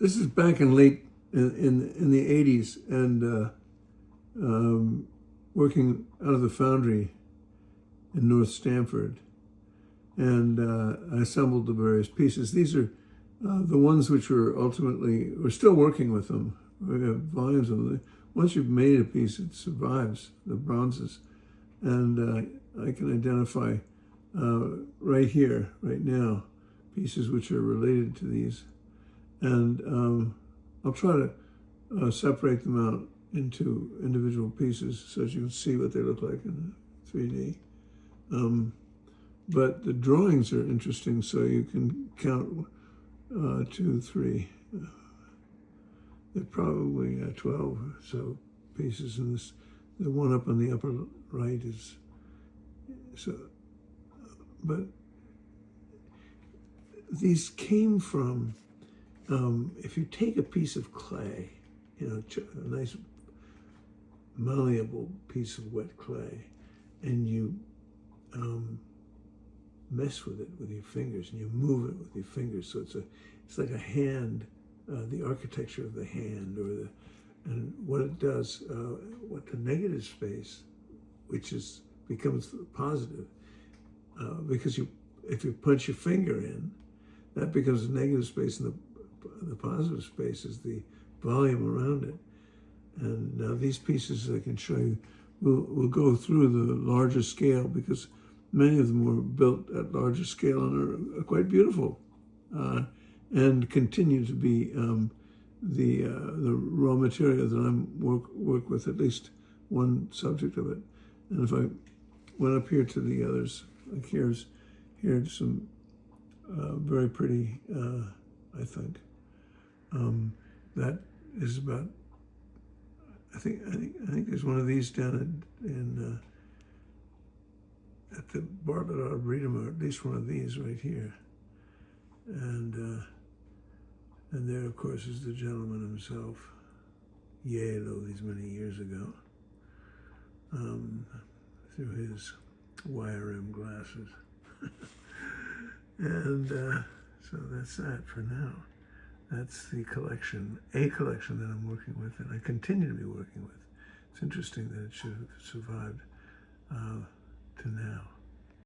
this is back in in the 80s, and working out of the foundry in North Stamford, and I assembled the various pieces. These are the ones which we're still working with them. We have volumes of them. Once you've made a piece, it survives the bronzes, and I can identify right here, right now, pieces which are related to these, and I'll try to separate them out into individual pieces so that you can see what they look like in 3D. But the drawings are interesting, so you can count 2, 3. There are probably 12 or so pieces in this. The one up on the upper right is so. But these came from, if you take a piece of clay, a nice malleable piece of wet clay, and you mess with it with your fingers, and you move it with your fingers, so it's like a hand, the architecture of the hand, and what it does, what the negative space, which becomes positive, because if you punch your finger in, that becomes the negative space, and the positive space is the volume around it. And now these pieces I can show you will go through the larger scale, because many of them were built at larger scale and are quite beautiful, and continue to be the raw material that I'm work with, at least one subject of it. And if I went up here to the others, like here's some very pretty, I think. That is about. I think there's one of these down at the Bartlett Arboretum, or at least one of these right here. And there, of course, is the gentleman himself, Yale, these many years ago, through his wire rim glasses. And so that's that for now. That's the collection, a collection that I'm working with, and I continue to be working with. It's interesting that it should have survived to now.